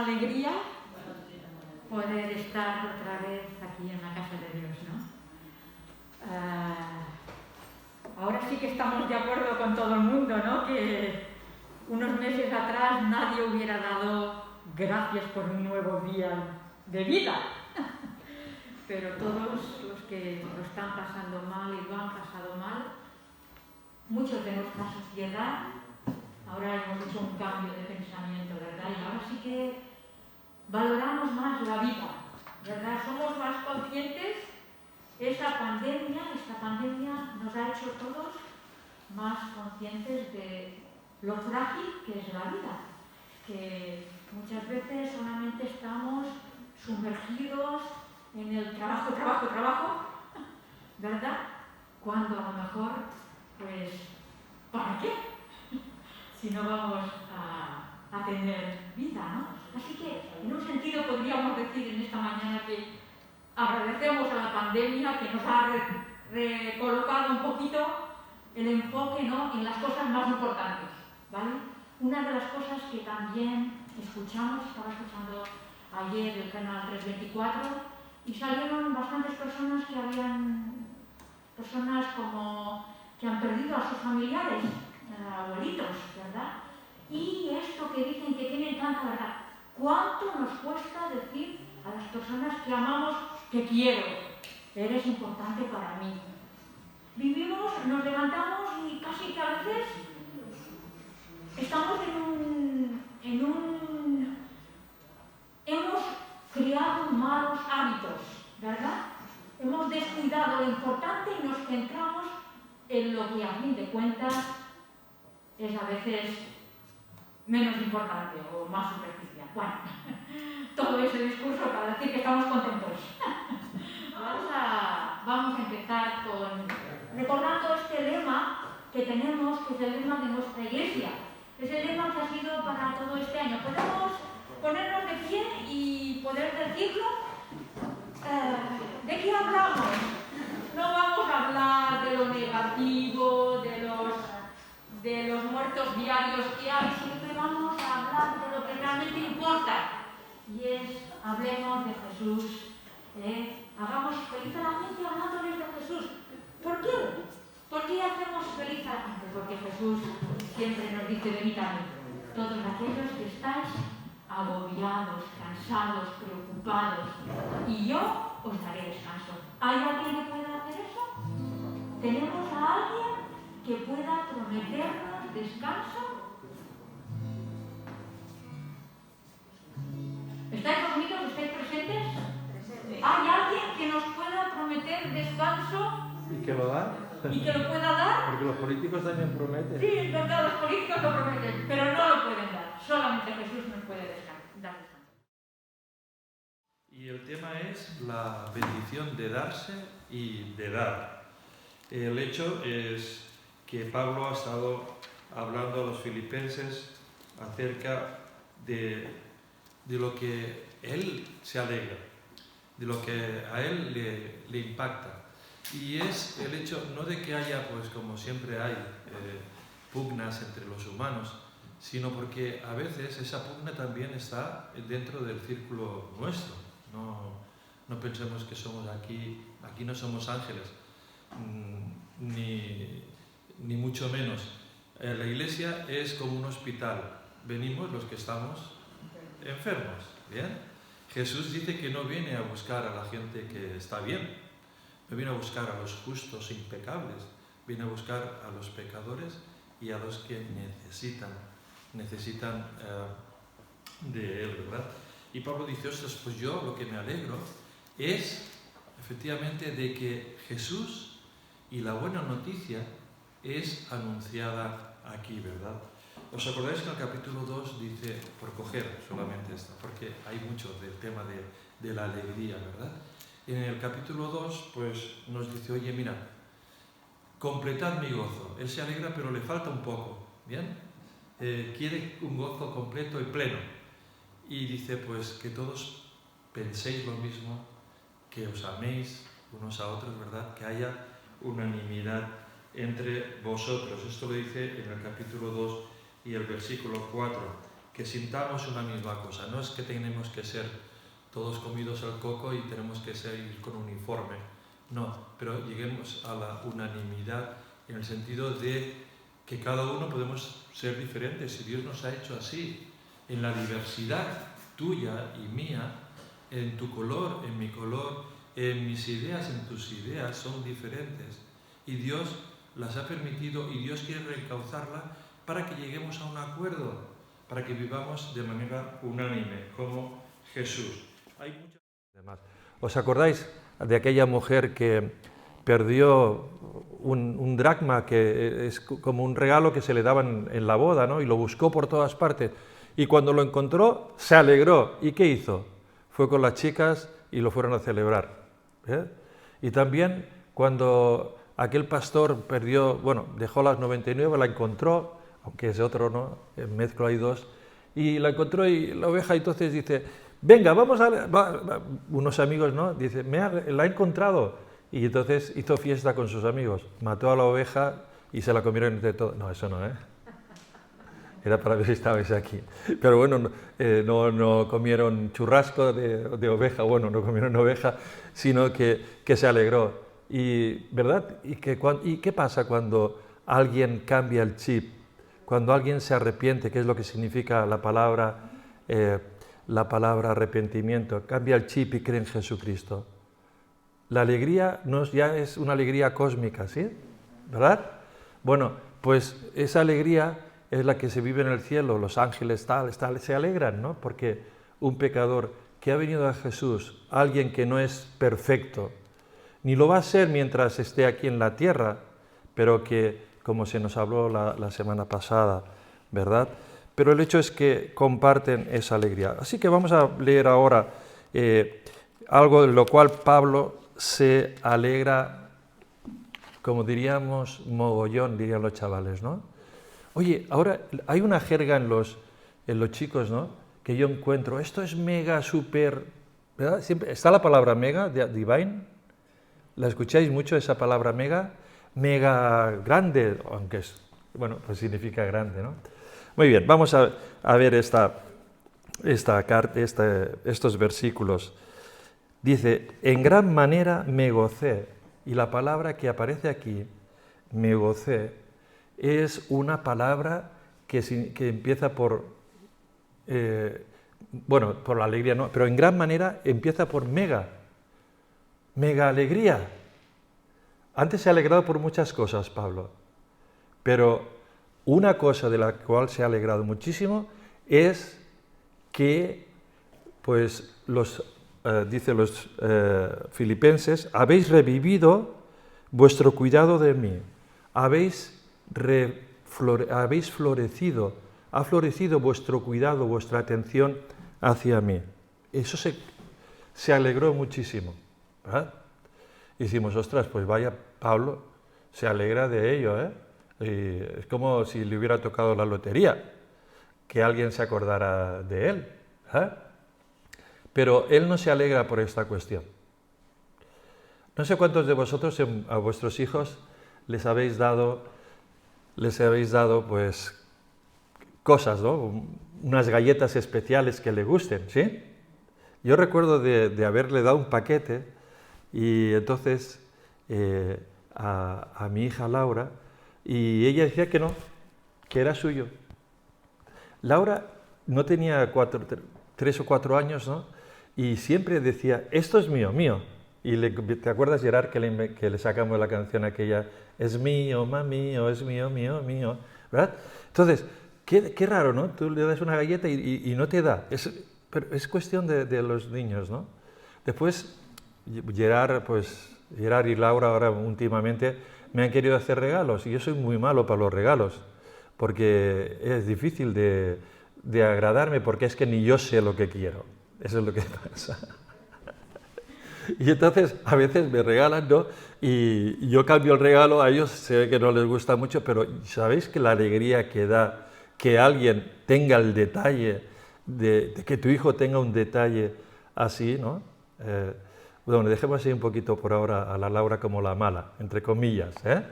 alegría poder estar otra vez aquí en la casa de Dios, ¿no? Ahora sí que estamos de acuerdo con todo el mundo, ¿no? Que unos meses atrás nadie hubiera dado gracias por un nuevo día de vida. Pero todos los que lo están pasando mal y lo han pasado mal, muchos de nuestra sociedad, ahora hemos hecho un cambio de pensamiento, ¿verdad? Y ahora sí que valoramos más la vida, ¿verdad? Somos más conscientes. Esta pandemia nos ha hecho todos más conscientes de lo frágil que es la vida, que muchas veces solamente estamos sumergidos en el trabajo, ¿verdad? Cuando a lo mejor, pues, ¿para qué? Si no vamos a tener vida, ¿no? Así que, en un sentido, podríamos decir en esta mañana que agradecemos a la pandemia que nos ha recolocado un poquito el enfoque, ¿no?, en las cosas más importantes, ¿vale? Una de las cosas que también estaba escuchando ayer el canal 324, y salieron bastantes personas que han perdido a sus familiares, abuelitos, ¿verdad? Y esto que dicen que tienen tanta verdad. ¿Cuánto nos cuesta decir a las personas que amamos, te quiero, eres importante para mí? Nos levantamos y casi que a veces estamos hemos creado malos hábitos, ¿verdad? Hemos descuidado lo importante y nos centramos en lo que a fin de cuentas es a veces menos importante o más superficial. Bueno, todo ese discurso para decir que estamos contentos. Vamos a empezar recordando este lema que tenemos, que es el lema de nuestra iglesia. Es el lema que ha sido para todo este año. ¿Podemos ponernos de pie y poder decirlo? ¿De qué hablamos? No vamos a hablar de lo negativo, de los muertos diarios que hay, sino que vamos a hablar de lo que realmente importa. Y hablemos de Jesús. Hagamos feliz a la gente hablándoles de Jesús. ¿Por qué? ¿Por qué hacemos feliz a la gente? Porque Jesús siempre nos dice: venid a mí, todos aquellos que estáis agobiados, cansados, preocupados, y yo os daré descanso. ¿Hay alguien que pueda hacer eso? ¿Tenemos a alguien que pueda prometernos descanso? ¿Estáis reunidos? ¿Estáis presentes? ¿Hay alguien que nos pueda prometer descanso? ¿Y que lo da? ¿Y que lo pueda dar? Porque los políticos también prometen. Sí, es verdad, los políticos lo prometen, pero no lo pueden dar. Solamente Jesús nos puede dar descanso. Y el tema es la bendición de darse y de dar. El hecho es que Pablo ha estado hablando a los filipenses acerca de lo que él se alegra, de lo que a él le impacta. Y es el hecho no de que haya, pues como siempre hay, pugnas entre los humanos, sino porque a veces esa pugna también está dentro del círculo nuestro. No pensemos que somos aquí no somos ángeles, ni mucho menos. La iglesia es como un hospital. Venimos los que estamos enfermos, ¿bien? Jesús dice que no viene a buscar a la gente que está bien, no viene a buscar a los justos e impecables, viene a buscar a los pecadores y a los que necesitan de Él, ¿verdad? Y Pablo dice: ostras, pues yo lo que me alegro es efectivamente de que Jesús y la buena noticia es anunciada aquí, ¿verdad? ¿Os acordáis que en el capítulo 2 dice, por coger solamente esto, porque hay mucho del tema de la alegría, ¿verdad? En el capítulo 2 pues nos dice: oye, mira, completad mi gozo. Él se alegra pero le falta un poco, ¿bien? Quiere un gozo completo y pleno. Y dice pues que todos penséis lo mismo, que os améis unos a otros, ¿verdad? Que haya unanimidad entre vosotros. Esto lo dice en el capítulo 2 y el versículo 4. que sintamos una misma cosa. No es que tenemos que ser todos comidos al coco y tenemos que ir con uniforme. No, pero lleguemos a la unanimidad en el sentido de que cada uno podemos ser diferentes y Dios nos ha hecho así, en la diversidad tuya y mía, en tu color, en mi color, en mis ideas, en tus ideas, son diferentes. Y Dios las ha permitido y Dios quiere reencauzarla para que lleguemos a un acuerdo, para que vivamos de manera unánime, como Jesús. Hay muchas... ¿Os acordáis de aquella mujer que perdió un dracma, que es como un regalo que se le daban en la boda, ¿no? Y lo buscó por todas partes? Y cuando lo encontró, se alegró. ¿Y qué hizo? Fue con las chicas y lo fueron a celebrar. Y también cuando aquel pastor dejó las 99, la encontró, aunque es otro, ¿no? Mezclo hay dos, y la encontró y la oveja entonces dice, venga, vamos unos amigos, ¿no? Dice, la he encontrado. Y entonces hizo fiesta con sus amigos, mató a la oveja y se la comieron entre todos. No, eso no, ¿eh? Era para ver si estabais aquí. Pero bueno, no comieron churrasco de oveja, no comieron oveja, sino que se alegró. Y, ¿verdad? ¿Y qué pasa cuando alguien cambia el chip? Cuando alguien se arrepiente, ¿qué es lo que significa la palabra arrepentimiento? Cambia el chip y cree en Jesucristo. La alegría ya es una alegría cósmica, ¿sí? ¿Verdad? Bueno, pues esa alegría es la que se vive en el cielo, los ángeles se alegran, ¿no? Porque un pecador que ha venido a Jesús, alguien que no es perfecto, ni lo va a ser mientras esté aquí en la tierra, pero que, como se nos habló la semana pasada, ¿verdad? Pero el hecho es que comparten esa alegría. Así que vamos a leer ahora algo de lo cual Pablo se alegra, como diríamos, mogollón, dirían los chavales, ¿no? Oye, ahora hay una jerga en los chicos, ¿no? Que yo encuentro, esto es mega, súper, ¿verdad? Siempre está la palabra mega, divine. ¿La escucháis mucho, esa palabra mega? Mega grande, aunque pues significa grande, ¿no? Muy bien, vamos a ver estos versículos. Dice, en gran manera me gocé, y la palabra que aparece aquí, me gocé, es una palabra que empieza por la alegría, no, pero en gran manera empieza por mega alegría. Antes se ha alegrado por muchas cosas, Pablo, pero una cosa de la cual se ha alegrado muchísimo es que, pues, dice los filipenses, habéis revivido vuestro cuidado de mí, habéis florecido, ha florecido vuestro cuidado, vuestra atención hacia mí. Eso se alegró muchísimo, ¿verdad? Y decimos, ostras, pues vaya, Pablo se alegra de ello, ¿eh? Y es como si le hubiera tocado la lotería, que alguien se acordara de él, ¿eh? Pero él no se alegra por esta cuestión. No sé cuántos de vosotros a vuestros hijos les habéis dado pues cosas, ¿no? Unas galletas especiales que le gusten, ¿sí? Yo recuerdo de haberle dado un paquete y entonces a mi hija Laura, y ella decía que no, que era suyo. Laura no tenía 3 o 4 años, ¿no? Y siempre decía, esto es mío, mío. Y ¿te acuerdas, Gerard, que le sacamos la canción aquella? Es mío, mío, es mío, mío, mío, ¿verdad? Entonces, qué raro, ¿no? Tú le das una galleta y no te da. Pero es cuestión de los niños, ¿no? Después, Gerard y Laura ahora últimamente me han querido hacer regalos y yo soy muy malo para los regalos porque es difícil de agradarme porque es que ni yo sé lo que quiero. Eso es lo que pasa. Y entonces a veces me regalan, ¿no? Y yo cambio el regalo, a ellos se ve que no les gusta mucho, pero ¿sabéis que la alegría que da que alguien tenga el detalle, de que tu hijo tenga un detalle así, ¿no? Bueno, dejemos así un poquito por ahora a la Laura como la mala, entre comillas, ¿eh?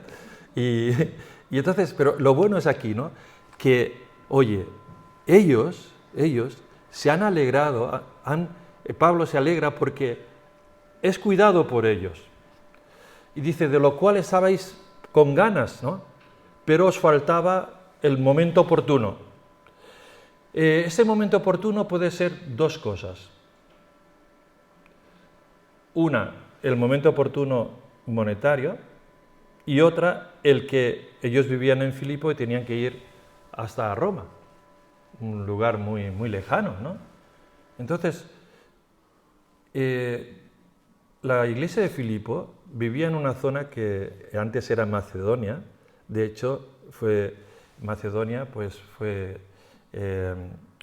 Y entonces, pero lo bueno es aquí, ¿no? Que, oye, ellos ellos se han alegrado, Pablo se alegra porque es cuidado por ellos. Y dice, de lo cual estabais con ganas, ¿no? Pero os faltaba el momento oportuno. Este momento oportuno puede ser dos cosas. Una, el momento oportuno monetario, y otra, el que ellos vivían en Filipo y tenían que ir hasta Roma, un lugar muy, muy lejano, ¿no? Entonces, la iglesia de Filipo vivía en una zona que antes era Macedonia. De hecho, Macedonia pues, fue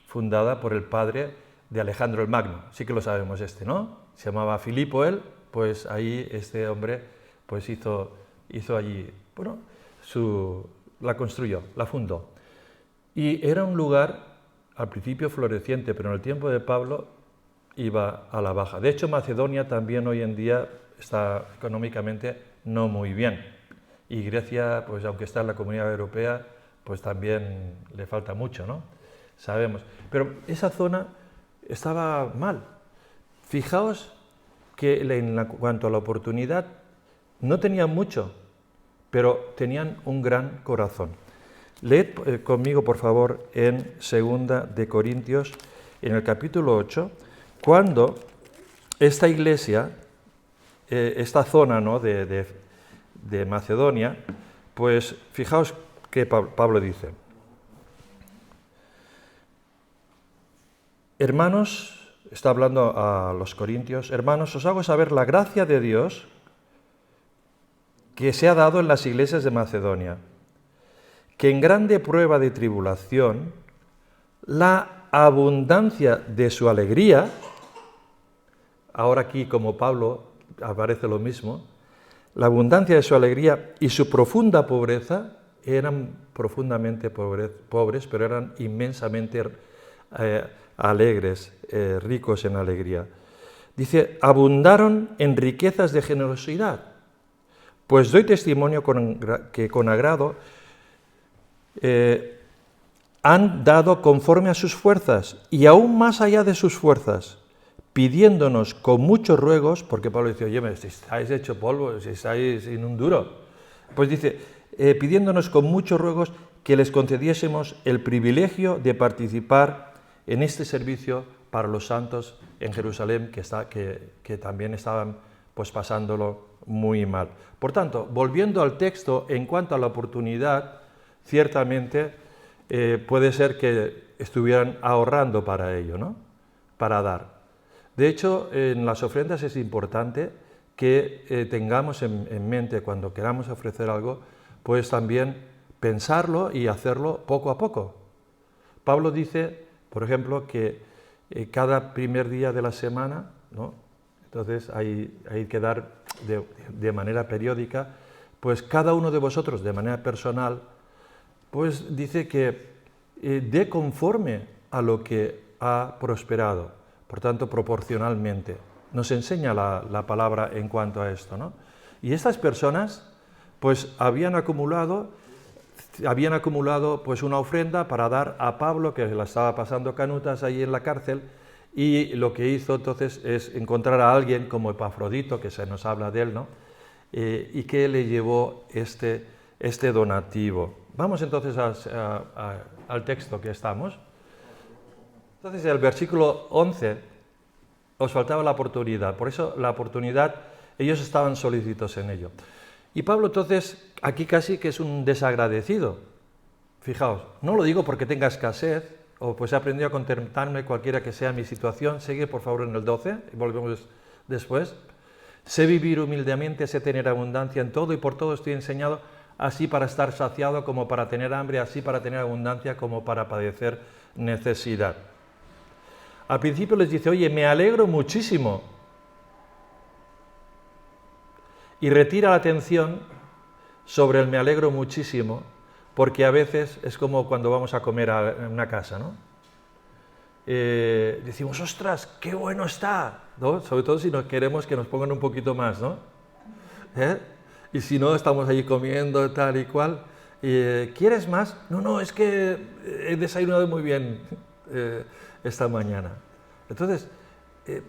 fundada por el padre de Alejandro el Magno. Sí que lo sabemos ¿no? Se llamaba Filipo él, pues ahí este hombre pues hizo allí, bueno, la construyó, la fundó. Y era un lugar al principio floreciente, pero en el tiempo de Pablo iba a la baja. De hecho, Macedonia también hoy en día está económicamente no muy bien. Y Grecia, pues aunque está en la Comunidad Europea, pues también le falta mucho, ¿no? Sabemos. Pero esa zona estaba mal. Fijaos que en cuanto a la oportunidad, no tenían mucho, pero tenían un gran corazón. Leed conmigo, por favor, en 2 de Corintios, en el capítulo 8, cuando esta iglesia, esta zona, ¿no?, de Macedonia, pues fijaos que Pablo dice: hermanos, está hablando a los corintios, hermanos, os hago saber la gracia de Dios que se ha dado en las iglesias de Macedonia, que en grande prueba de tribulación, la abundancia de su alegría, ahora aquí como Pablo aparece lo mismo, la abundancia de su alegría y su profunda pobreza, eran profundamente pobres, pero eran inmensamente alegres, ricos en alegría. Dice, abundaron en riquezas de generosidad, pues doy testimonio que con agrado han dado conforme a sus fuerzas y aún más allá de sus fuerzas, pidiéndonos con muchos ruegos, porque Pablo dice, oye, si estáis hecho polvo, si estáis sin un duro, pues dice, pidiéndonos con muchos ruegos que les concediésemos el privilegio de participar en este servicio para los santos en Jerusalén, que también estaban pues pasándolo muy mal. Por tanto, volviendo al texto, en cuanto a la oportunidad, ciertamente puede ser que estuvieran ahorrando para ello, ¿no?, para dar. De hecho, en las ofrendas es importante que tengamos en mente, cuando queramos ofrecer algo, pues también pensarlo y hacerlo poco a poco. Pablo dice, por ejemplo, que cada primer día de la semana, ¿no?, entonces hay que dar de manera periódica, pues cada uno de vosotros, de manera personal, pues dice que dé conforme a lo que ha prosperado, por tanto, proporcionalmente. Nos enseña la palabra en cuanto a esto, ¿no? Y estas personas, pues habían acumulado pues una ofrenda para dar a Pablo, que la estaba pasando canutas ahí en la cárcel, y lo que hizo entonces es encontrar a alguien como Epafrodito, que se nos habla de él, ¿no?, y que le llevó este donativo. Vamos entonces al texto que estamos. Entonces, el versículo 11, os faltaba la oportunidad. Por eso la oportunidad, ellos estaban solícitos en ello. Y Pablo entonces, aquí casi que es un desagradecido. Fijaos, no lo digo porque tenga escasez, o pues he aprendido a contentarme cualquiera que sea mi situación. Sigue por favor en el 12, y volvemos después. Sé vivir humildemente, sé tener abundancia en todo y por todo estoy enseñado, así para estar saciado como para tener hambre, así para tener abundancia como para padecer necesidad. Al principio les dice, oye, me alegro muchísimo. Y retira la atención sobre el me alegro muchísimo, porque a veces es como cuando vamos a comer en una casa, ¿no? Decimos, ostras, qué bueno está, ¿no? Sobre todo si nos queremos que nos pongan un poquito más, ¿no? Y si no, estamos allí comiendo tal y cual. ¿Quieres más? No, es que he desayunado muy bien. esta mañana. Entonces,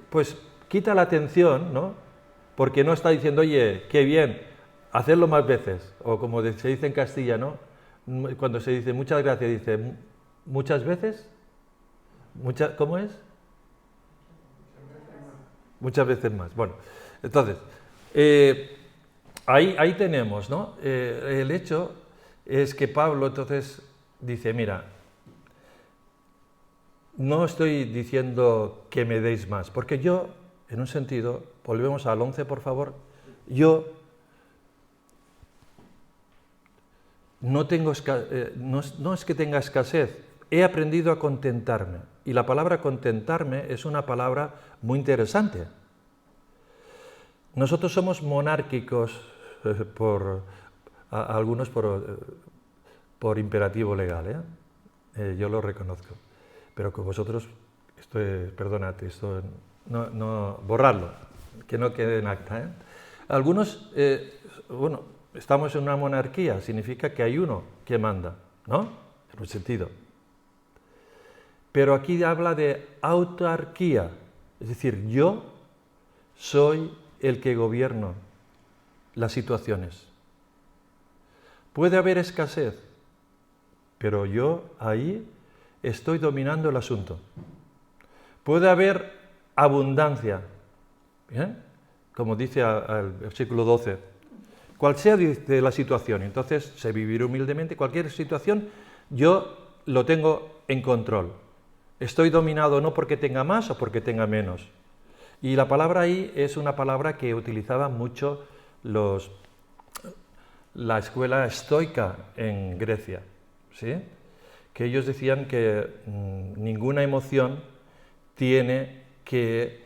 pues quita la atención, ¿no? Porque no está diciendo, oye, qué bien, hacerlo más veces. O como se dice en Castilla, ¿no? Cuando se dice muchas gracias, dice muchas veces. ¿Cómo es? Muchas veces más. Bueno, entonces, ahí tenemos, ¿no? El hecho es que Pablo entonces dice, mira, no estoy diciendo que me deis más, porque yo, en un sentido, volvemos al 11, por favor, yo no es que tenga escasez, he aprendido a contentarme. Y la palabra contentarme es una palabra muy interesante. Nosotros somos monárquicos, algunos por imperativo legal, yo lo reconozco. Pero con vosotros, perdónate, no borrarlo, que no quede en acta. Algunos, bueno, estamos en una monarquía, significa que hay uno que manda, ¿no? En un sentido. Pero aquí habla de autarquía, es decir, yo soy el que gobierno las situaciones. Puede haber escasez, pero yo ahí estoy dominando el asunto. Puede haber abundancia, ¿bien? Como dice el versículo 12, cual sea de la situación, entonces sé vivir humildemente, cualquier situación yo lo tengo en control. Estoy dominado no porque tenga más o porque tenga menos. Y la palabra ahí es una palabra que utilizaban mucho la escuela estoica en Grecia, ¿sí? Que ellos decían que ninguna emoción tiene que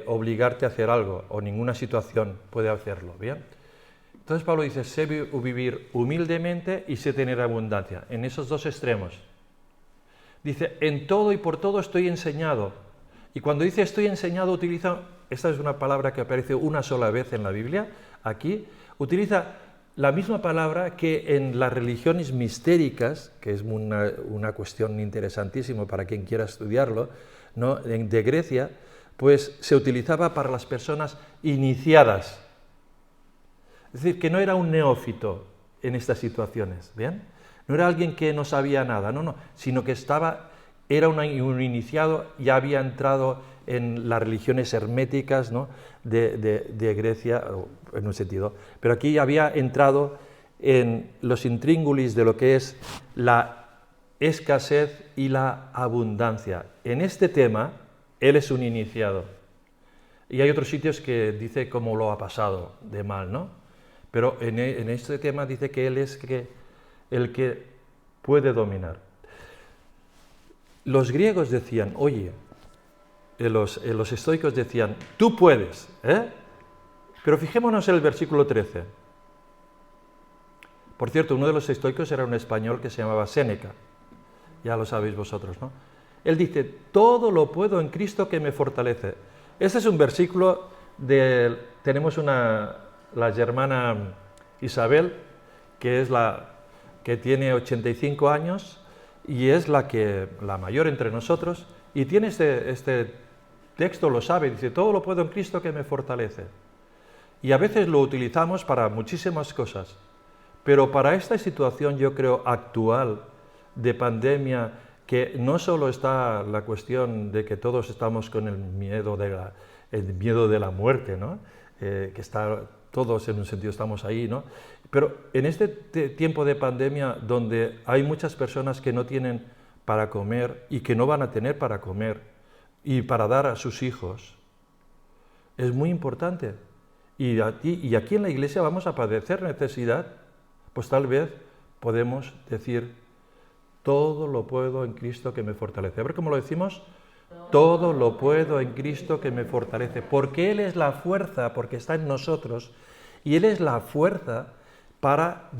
obligarte a hacer algo, o ninguna situación puede hacerlo, ¿bien? Entonces Pablo dice, sé vivir humildemente y sé tener abundancia, en esos dos extremos. Dice, en todo y por todo estoy enseñado. Y cuando dice estoy enseñado, utiliza, esta es una palabra que aparece una sola vez en la Biblia, aquí, utiliza la misma palabra que en las religiones mistéricas, que es una cuestión interesantísima para quien quiera estudiarlo, ¿no? De Grecia, pues se utilizaba para las personas iniciadas. Es decir, que no era un neófito en estas situaciones, ¿bien? No era alguien que no sabía nada, no, sino que era un iniciado, ya había entrado en las religiones herméticas, ¿no? de Grecia, en un sentido. Pero aquí había entrado en los intríngulis de lo que es la escasez y la abundancia. En este tema, él es un iniciado. Y hay otros sitios que dice cómo lo ha pasado de mal, ¿no? Pero en este tema dice que él es el que puede dominar. Los griegos decían, oye, los estoicos decían, tú puedes, ¿eh? Pero fijémonos en el versículo 13. Por cierto, uno de los estoicos era un español que se llamaba Séneca, ya lo sabéis vosotros, ¿no? Él dice, todo lo puedo en Cristo que me fortalece. Este es un versículo tenemos la germana Isabel, que es que tiene 85 años y es la mayor entre nosotros, y tiene este texto, lo sabe, dice, todo lo puedo en Cristo que me fortalece. Y a veces lo utilizamos para muchísimas cosas, pero para esta situación, yo creo, actual, de pandemia, que no solo está la cuestión de que todos estamos con el miedo de la muerte, ¿no? Que todos en un sentido estamos ahí, ¿no? Pero en este tiempo de pandemia, donde hay muchas personas que no tienen para comer y que no van a tener para comer y para dar a sus hijos, es muy importante. Y aquí en la iglesia vamos a padecer necesidad, pues tal vez podemos decir, todo lo puedo en Cristo que me fortalece. A ver cómo lo decimos. Todo lo puedo en Cristo que me fortalece. Porque Él es la fuerza, porque está en nosotros, y Él es la fuerza para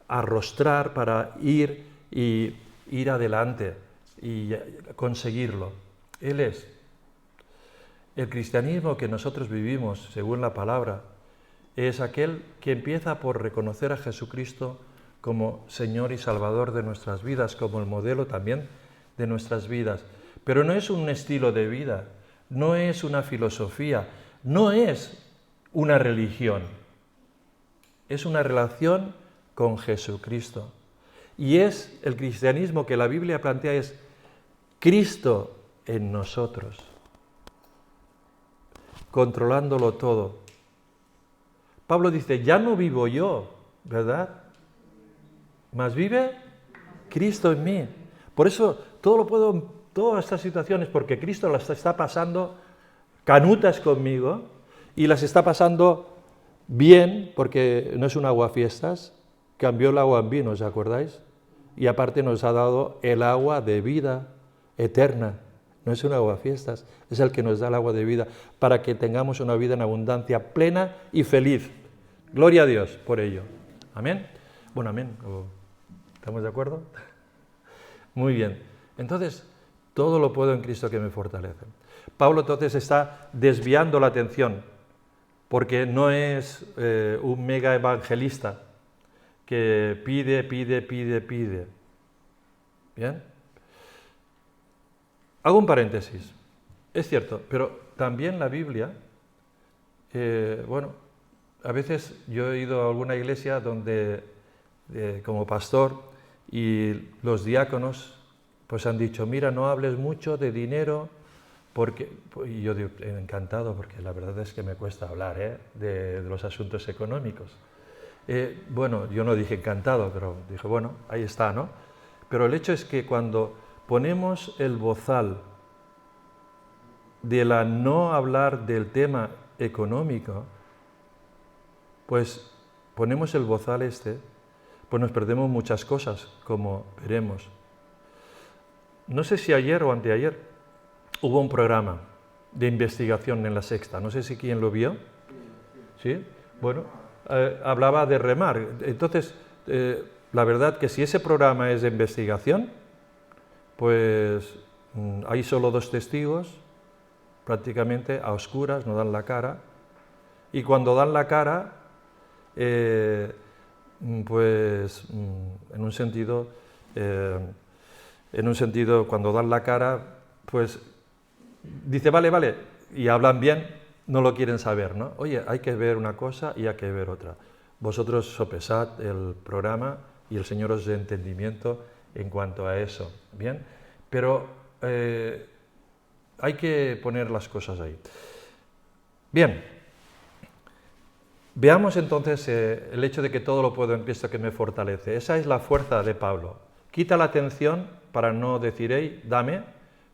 arrostrar, para ir adelante y conseguirlo. Él es. El cristianismo que nosotros vivimos, según la palabra, es aquel que empieza por reconocer a Jesucristo como Señor y Salvador de nuestras vidas, como el modelo también de nuestras vidas. Pero no es un estilo de vida, no es una filosofía, no es una religión. Es una relación con Jesucristo. Y es el cristianismo que la Biblia plantea, es Cristo en nosotros, controlándolo todo. Pablo dice, ya no vivo yo, ¿verdad? Mas vive Cristo en mí. Por eso todo lo puedo en todas estas situaciones, porque Cristo las está pasando canutas conmigo y las está pasando bien, porque no es un aguafiestas, cambió el agua en vino, ¿os acordáis? Y aparte nos ha dado el agua de vida eterna. No es un aguafiestas, es el que nos da el agua de vida para que tengamos una vida en abundancia, plena y feliz. Gloria a Dios por ello. ¿Amén? Bueno, amén. ¿Estamos de acuerdo? Muy bien. Entonces, todo lo puedo en Cristo que me fortalece. Pablo entonces está desviando la atención, porque no es un mega evangelista que pide. ¿Bien? Hago un paréntesis. Es cierto, pero también la Biblia, a veces yo he ido a alguna iglesia donde, como pastor, y los diáconos pues han dicho, mira, no hables mucho de dinero, porque, y yo digo, encantado, porque la verdad es que me cuesta hablar de los asuntos económicos. Yo no dije encantado, pero dije, bueno, ahí está, ¿no? Pero el hecho es que cuando ponemos el bozal de la no hablar del tema económico, pues ponemos el bozal pues nos perdemos muchas cosas, como veremos. No sé si ayer o anteayer hubo un programa de investigación en La Sexta, no sé si quién lo vio. ¿Sí? Bueno, hablaba de remar. Entonces, la verdad que si ese programa es de investigación, pues hay solo 2 testigos, prácticamente a oscuras, no dan la cara, y cuando dan la cara, pues en un sentido, cuando dan la cara, pues dice, vale, y hablan bien, no lo quieren saber, ¿no? Oye, hay que ver una cosa y hay que ver otra. Vosotros sopesad el programa y el Señor os dé entendimiento en cuanto a eso, ¿bien? Pero hay que poner las cosas ahí. Bien, veamos entonces el hecho de que todo lo puedo en Cristo que me fortalece. Esa es la fuerza de Pablo. Quita la atención para no decir, hey, dame,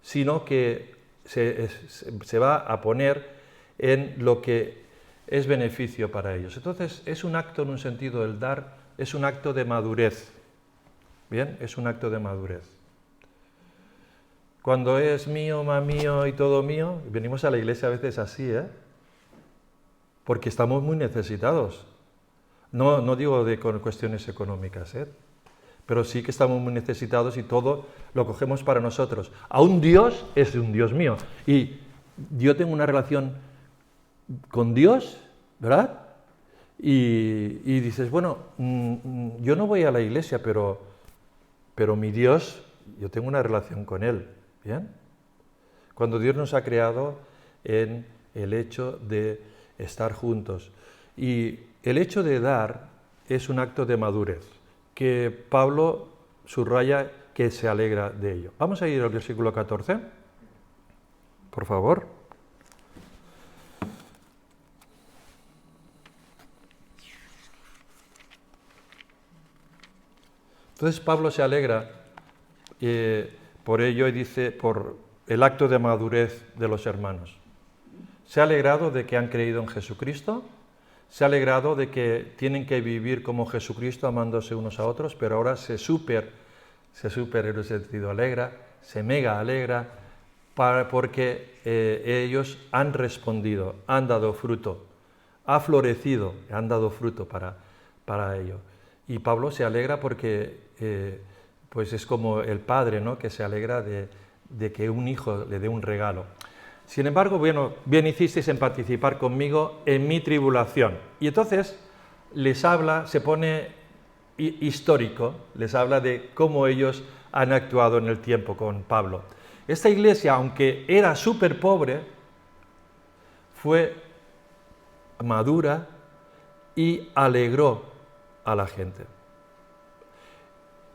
sino que se va a poner en lo que es beneficio para ellos. Entonces, es un acto en un sentido, el dar, es un acto de madurez. Bien, es un acto de madurez. Cuando es mío, más mío y todo mío, venimos a la iglesia a veces así, porque estamos muy necesitados. No digo con cuestiones económicas, pero sí que estamos muy necesitados y todo lo cogemos para nosotros. Aún Dios es un Dios mío. Y yo tengo una relación con Dios, ¿verdad? Y dices, bueno, yo no voy a la iglesia, pero mi Dios, yo tengo una relación con Él, ¿bien? Cuando Dios nos ha creado en el hecho de estar juntos. Y el hecho de dar es un acto de madurez, que Pablo subraya que se alegra de ello. Vamos a ir al versículo 14, por favor. Entonces Pablo se alegra por ello y dice, por el acto de madurez de los hermanos. Se ha alegrado de que han creído en Jesucristo, se ha alegrado de que tienen que vivir como Jesucristo amándose unos a otros, pero ahora se súper en el sentido alegra, se mega alegra, porque ellos han respondido, han dado fruto, ha florecido, han dado fruto para ello. Y Pablo se alegra porque pues es como el padre, ¿no?, que se alegra de que un hijo le dé un regalo. Sin embargo, bueno, bien hicisteis en participar conmigo en mi tribulación. Y entonces les habla, se pone histórico, les habla de cómo ellos han actuado en el tiempo con Pablo. Esta iglesia, aunque era súper pobre, fue madura y alegró a la gente.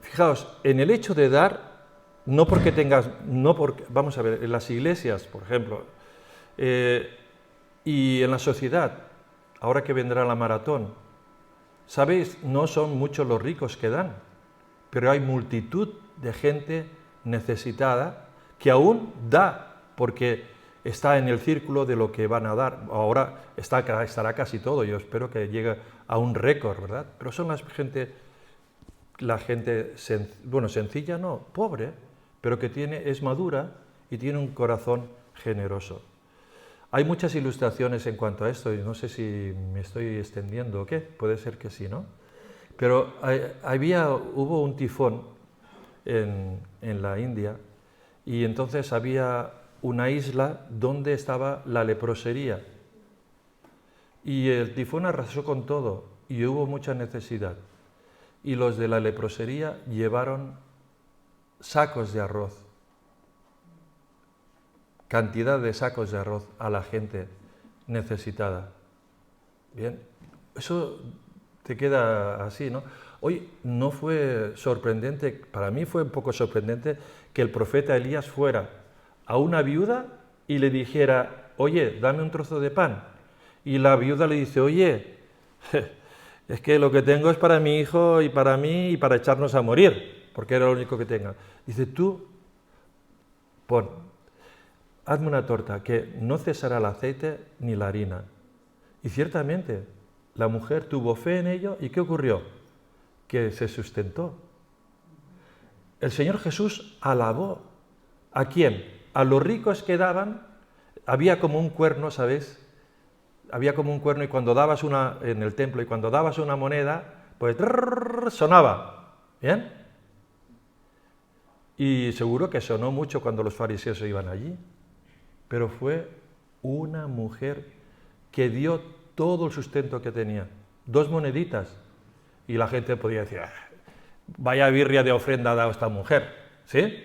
Fijaos, en el hecho de dar, vamos a ver, en las iglesias, por ejemplo, y en la sociedad, ahora que vendrá la maratón, ¿sabéis? No son muchos los ricos que dan, pero hay multitud de gente necesitada que aún da, porque está en el círculo de lo que van a dar. Ahora estará casi todo, yo espero que llegue a un récord, ¿verdad? Pero son la gente sencilla, no, pobre, pero que es madura y tiene un corazón generoso. Hay muchas ilustraciones en cuanto a esto, y no sé si me estoy extendiendo o qué, puede ser que sí, ¿no? Pero hubo un tifón en la India, y entonces había una isla donde estaba la leprosería. Y el tifón arrasó con todo, y hubo mucha necesidad. Y los de la leprosería llevaron sacos de arroz, cantidad de sacos de arroz a la gente necesitada. Bien, eso te queda así, ¿no? Hoy no fue sorprendente, para mí fue un poco sorprendente que el profeta Elías fuera a una viuda y le dijera, oye, dame un trozo de pan. Y la viuda le dice, oye, es que lo que tengo es para mi hijo y para mí y para echarnos a morir, porque era lo único que tenga. Dice, tú, hazme una torta, que no cesará el aceite ni la harina. Y ciertamente, la mujer tuvo fe en ello, ¿y qué ocurrió? Que se sustentó. El Señor Jesús alabó. ¿A quién? A los ricos que daban. Había como un cuerno, ¿sabéis? Había como un cuerno, y cuando dabas en el templo, y cuando dabas una moneda, pues sonaba. ¿Bien? Y seguro que sonó mucho cuando los fariseos iban allí. Pero fue una mujer que dio todo el sustento que tenía. 2 moneditas. Y la gente podía decir, vaya birria de ofrenda ha dado esta mujer. ¿Sí?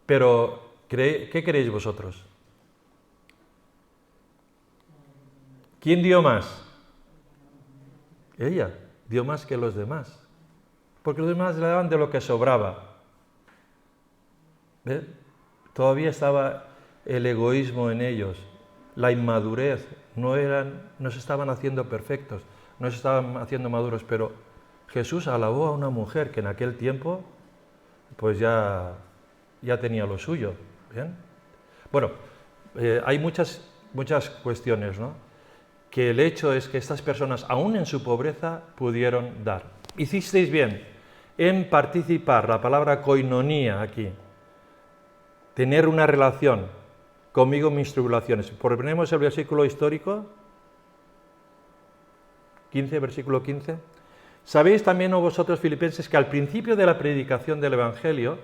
Pero, ¿qué creéis vosotros? ¿Quién dio más? Ella dio más que los demás. Porque los demás le daban de lo que sobraba. ¿Ves? Todavía estaba el egoísmo en ellos, la inmadurez, no se estaban haciendo perfectos, no se estaban haciendo maduros, pero Jesús alabó a una mujer que en aquel tiempo pues ya tenía lo suyo. ¿Bien? Bueno, hay muchas cuestiones, ¿no? Que el hecho es que estas personas, aún en su pobreza, pudieron dar. Hicisteis bien en participar, la palabra koinonía aquí, tener una relación conmigo en mis tribulaciones. Ponemos el versículo histórico, 15, versículo 15. Sabéis también, vosotros filipenses, que al principio de la predicación del Evangelio,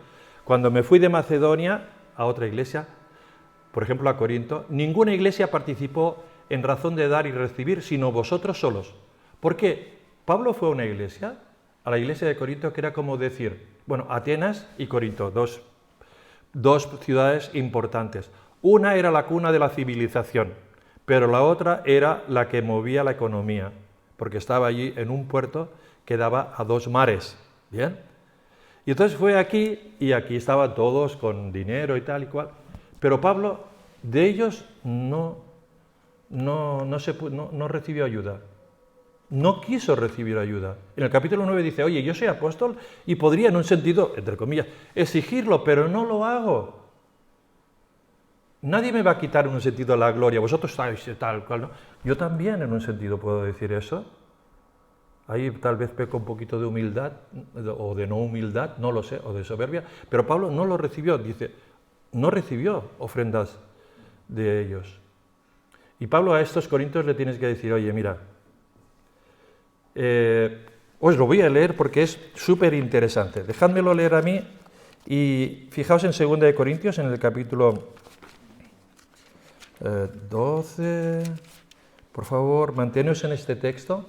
cuando me fui de Macedonia a otra iglesia, por ejemplo a Corinto, ninguna iglesia participó en razón de dar y recibir, sino vosotros solos. ¿Por qué? Pablo fue a una iglesia, a la iglesia de Corinto, que era como decir, bueno, Atenas y Corinto, dos ciudades importantes. Una era la cuna de la civilización, pero la otra era la que movía la economía, porque estaba allí en un puerto que daba a 2 mares. ¿Bien? Y entonces fue aquí, y aquí estaban todos con dinero y tal y cual. Pero Pablo, de ellos no recibió ayuda. No quiso recibir ayuda. En el capítulo 9 dice, oye, yo soy apóstol y podría, en un sentido, entre comillas, exigirlo, pero no lo hago. Nadie me va a quitar en un sentido la gloria. Vosotros estáis tal cual, ¿no? Yo también, en un sentido, puedo decir eso. Ahí tal vez peco un poquito de humildad, o de no humildad, no lo sé, o de soberbia. Pero Pablo no lo recibió, dice, no recibió ofrendas de ellos. Y Pablo a estos corintios le tienes que decir, oye, mira, os lo voy a leer porque es súper interesante. Dejádmelo leer a mí y fijaos en 2 Corintios, en el capítulo 12, por favor, manteneos en este texto.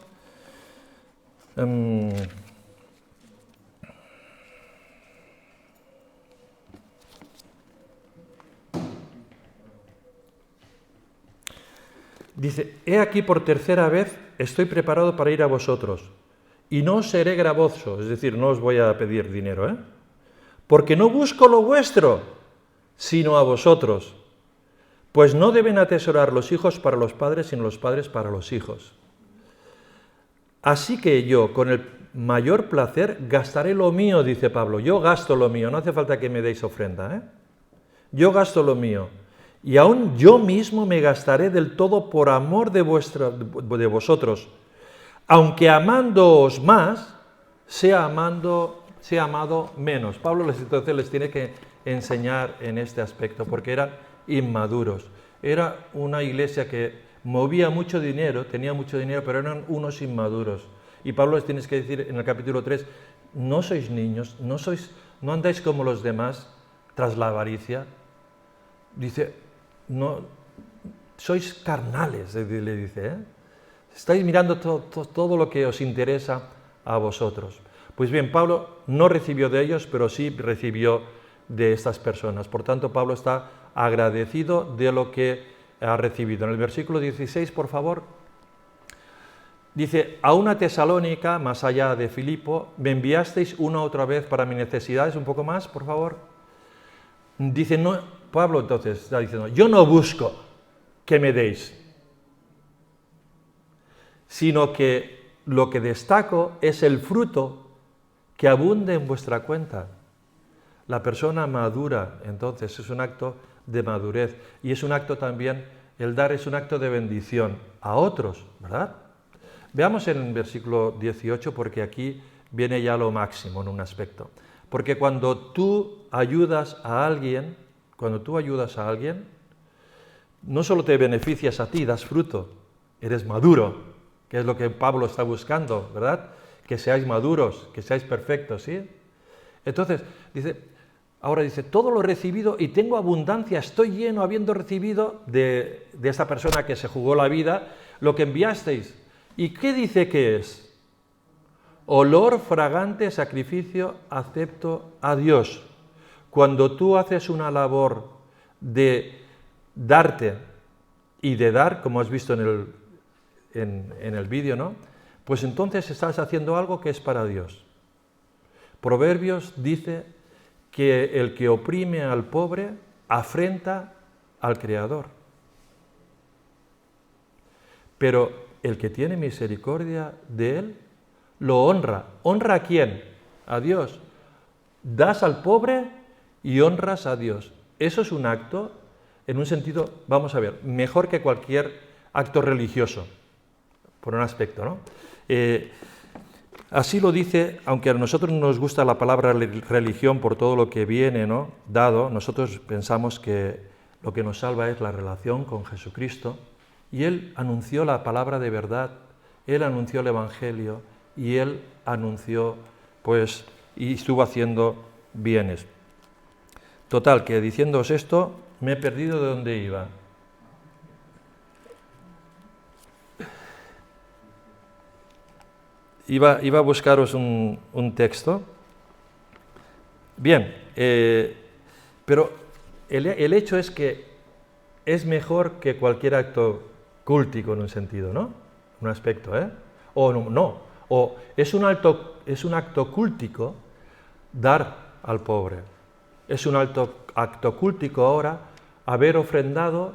Dice, he aquí por tercera vez estoy preparado para ir a vosotros, y no os seré gravoso, es decir, no os voy a pedir dinero, porque no busco lo vuestro, sino a vosotros. Pues no deben atesorar los hijos para los padres, sino los padres para los hijos. Así que yo, con el mayor placer, gastaré lo mío, dice Pablo. Yo gasto lo mío, no hace falta que me deis ofrenda, Yo gasto lo mío. Y aún yo mismo me gastaré del todo por amor de vosotros, aunque amándoos más, sea amado menos. Pablo entonces les tiene que enseñar en este aspecto, porque eran inmaduros. Era una iglesia que movía mucho dinero, tenía mucho dinero, pero eran unos inmaduros. Y Pablo les tiene que decir en el capítulo 3, no sois niños, no andáis como los demás tras la avaricia. Dice, no, sois carnales, le dice, Estáis mirando todo lo que os interesa a vosotros. Pues bien, Pablo no recibió de ellos, pero sí recibió de estas personas. Por tanto, Pablo está agradecido de lo que ha recibido. En el versículo 16, por favor, dice, a una Tesalónica, más allá de Filipo, me enviasteis una otra vez para mis necesidades, un poco más, por favor. Dice, no, Pablo entonces está diciendo, yo no busco que me deis, sino que lo que destaco es el fruto que abunde en vuestra cuenta. La persona madura, entonces, es un acto de madurez y es un acto también, el dar es un acto de bendición a otros, ¿verdad? Veamos en el versículo 18, porque aquí viene ya lo máximo en un aspecto. Porque cuando tú ayudas a alguien, no solo te beneficias a ti, das fruto, eres maduro, que es lo que Pablo está buscando, ¿verdad? Que seáis maduros, que seáis perfectos, ¿sí? Entonces, ahora dice, todo lo recibido y tengo abundancia, estoy lleno habiendo recibido de esta persona que se jugó la vida, lo que enviasteis. ¿Y qué dice que es? Olor fragante, sacrificio acepto a Dios. Cuando tú haces una labor de darte y de dar, como has visto en el vídeo, ¿no? Pues entonces estás haciendo algo que es para Dios. Proverbios dice que el que oprime al pobre afrenta al Creador. Pero el que tiene misericordia de él, lo honra. ¿Honra a quién? A Dios. Das al pobre y honras a Dios. Eso es un acto, en un sentido, vamos a ver, mejor que cualquier acto religioso, por un aspecto, ¿no? Así lo dice, aunque a nosotros nos gusta la palabra religión por todo lo que viene, ¿no?, dado, nosotros pensamos que lo que nos salva es la relación con Jesucristo, y Él anunció la palabra de verdad, Él anunció el Evangelio, y Él anunció, pues, y estuvo haciendo bienes. Total, que diciéndoos esto, me he perdido de dónde iba. Iba a buscaros un texto. Bien, pero el hecho es que es mejor que cualquier acto cúltico en un sentido, ¿no? Un aspecto, ¿eh? O no, o es un acto cúltico dar al pobre. Es un acto cúltico ahora haber ofrendado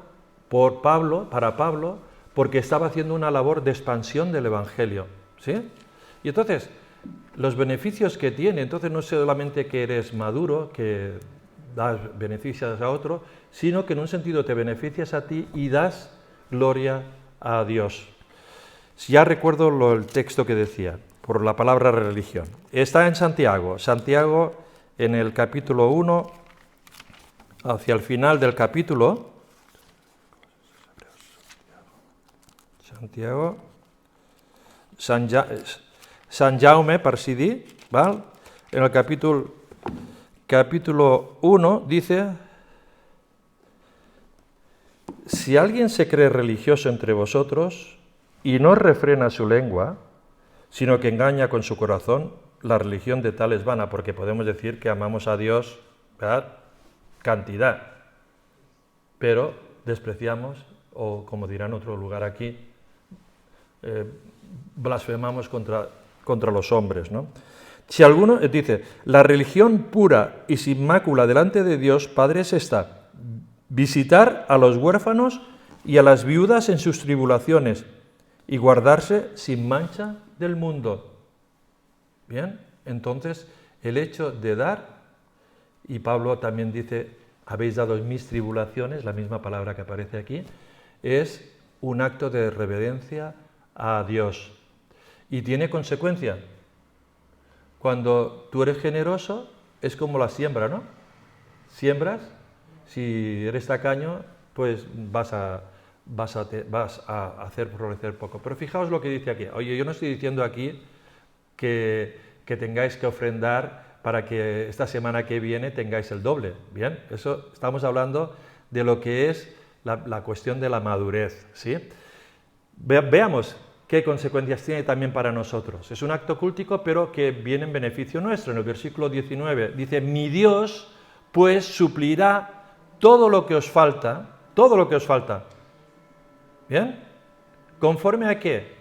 para Pablo, porque estaba haciendo una labor de expansión del Evangelio, ¿sí? Y entonces, los beneficios que tiene, entonces no es solamente que eres maduro, que das beneficios a otro, sino que en un sentido te beneficias a ti y das gloria a Dios. Ya recuerdo el texto que decía, por la palabra religión. Está en Santiago en el capítulo 1, hacia el final del capítulo, Santiago, Sant Jaume, per si dir, ¿vale? En el capítulo 1 dice, si alguien se cree religioso entre vosotros y no refrena su lengua, sino que engaña con su corazón, la religión de tal es vana, porque podemos decir que amamos a Dios, ¿verdad?, cantidad, pero despreciamos o como dirán en otro lugar aquí, blasfemamos contra los hombres, ¿no? Si alguno dice, la religión pura y sin mácula delante de Dios Padre es esta: visitar a los huérfanos y a las viudas en sus tribulaciones y guardarse sin mancha del mundo. Bien, entonces el hecho de dar, y Pablo también dice, habéis dado mis tribulaciones, la misma palabra que aparece aquí, es un acto de reverencia a Dios. Y tiene consecuencia. Cuando tú eres generoso, es como la siembra, ¿no? Siembras, si eres tacaño, pues vas a hacer florecer poco. Pero fijaos lo que dice aquí. Oye, yo no estoy diciendo aquí que tengáis que ofrendar para que esta semana que viene tengáis el doble. Bien, eso estamos hablando de lo que es la cuestión de la madurez, ¿sí? Veamos qué consecuencias tiene también para nosotros. Es un acto cultico, pero que viene en beneficio nuestro. En el versículo 19 dice, mi Dios pues suplirá todo lo que os falta, ¿bien? ¿Conforme a qué?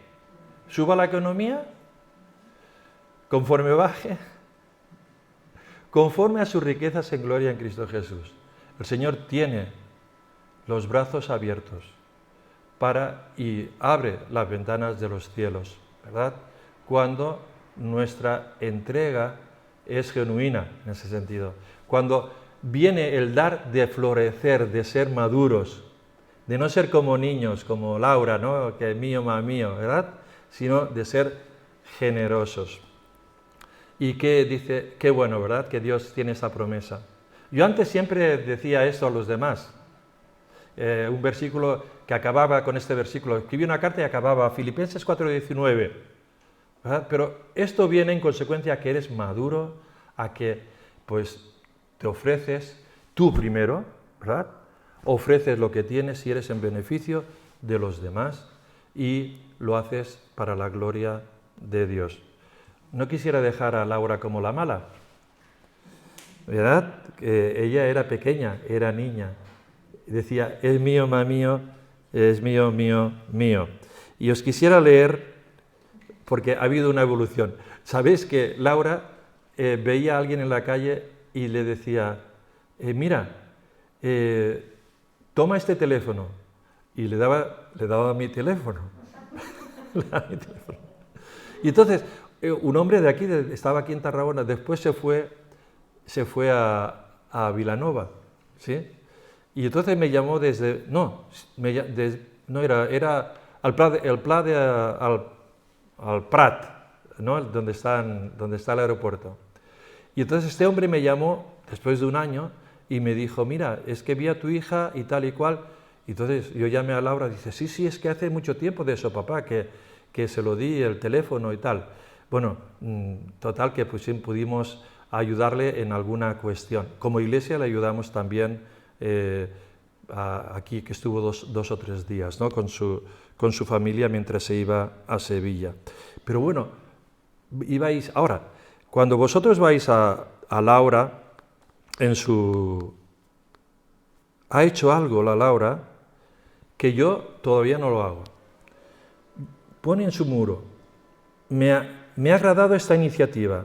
¿Suba la economía? ¿Conforme baje? Conforme a sus riquezas en gloria en Cristo Jesús. El Señor tiene los brazos abiertos y abre las ventanas de los cielos, ¿verdad? Cuando nuestra entrega es genuina en ese sentido. Cuando viene el dar de florecer, de ser maduros, de no ser como niños, como Laura, ¿no? Que mío, más mío, ¿verdad? Sino de ser generosos. Y que dice, qué bueno, ¿verdad? Que Dios tiene esa promesa. Yo antes siempre decía esto a los demás. Un versículo que acababa con este versículo. Escribí una carta y acababa, Filipenses 4:19. ¿Verdad? Pero esto viene en consecuencia a que eres maduro, a que pues te ofreces tú primero, ¿verdad? Ofreces lo que tienes y eres en beneficio de los demás y lo haces para la gloria de Dios. No quisiera dejar a Laura como la mala, ¿verdad? Ella era pequeña, era niña. Decía, es mío, ma mío, es mío, mío, mío. Y os quisiera leer, porque ha habido una evolución. ¿Sabéis que Laura veía a alguien en la calle y le decía, mira, toma este teléfono? Y le daba mi teléfono. Y entonces, un hombre de aquí, estaba aquí en Tarragona, después se fue a Vilanova, ¿sí? Y entonces me llamó desde, era al Prat, ¿no? Donde está el aeropuerto. Y entonces este hombre me llamó después de un año y me dijo, mira, es que vi a tu hija y tal y cual. Y entonces yo llamé a Laura y dice, sí, es que hace mucho tiempo de eso, papá, que se lo di el teléfono y tal. Bueno, total que pues pudimos ayudarle en alguna cuestión. Como iglesia le ayudamos también aquí, que estuvo dos o tres días, ¿no? con su familia mientras se iba a Sevilla. Pero bueno, ahora, cuando vosotros vais a Laura, ha hecho algo la Laura que yo todavía no lo hago. Pone en su muro, me ha agradado esta iniciativa.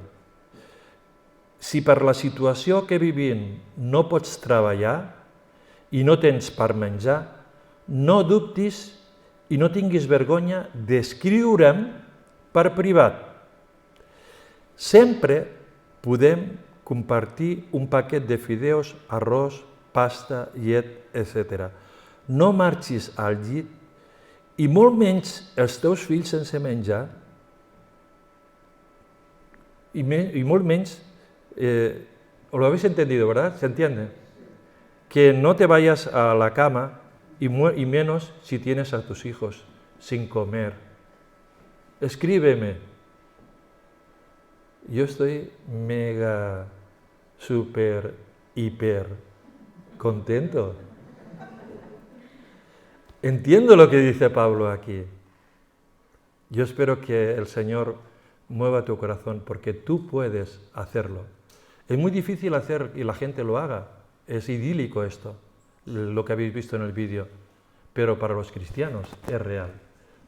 Si per la situació que vivim no pots treballar i no tens per menjar, no dubtis i no tinguis vergonya d'escriure'm per privat. Sempre podem compartir un paquet de fideus, arròs, pasta, llet, etc. No marxis al llit i molt menys els teus fills sense menjar y molt menys, lo habéis entendido, ¿verdad? ¿Se entiende? Que no te vayas a la cama y menos si tienes a tus hijos sin comer. Escríbeme. Yo estoy mega, súper, hiper contento. Entiendo lo que dice Pablo aquí. Yo espero que el Señor mueva tu corazón, porque tú puedes hacerlo. Es muy difícil hacer y la gente lo haga. Es idílico esto, lo que habéis visto en el vídeo. pero para los cristianos es real.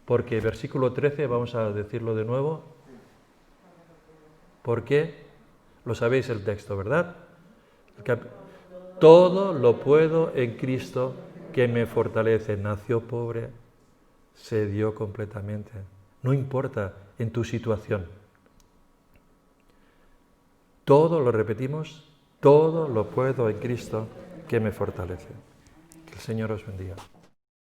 Porque versículo 13, vamos a decirlo de nuevo, porque lo sabéis el texto, ¿verdad? Todo lo puedo en Cristo que me fortalece. Nació pobre, se dio completamente. No importa en tu situación. Todo, lo repetimos, todo lo puedo en Cristo que me fortalece. Que el Señor os bendiga.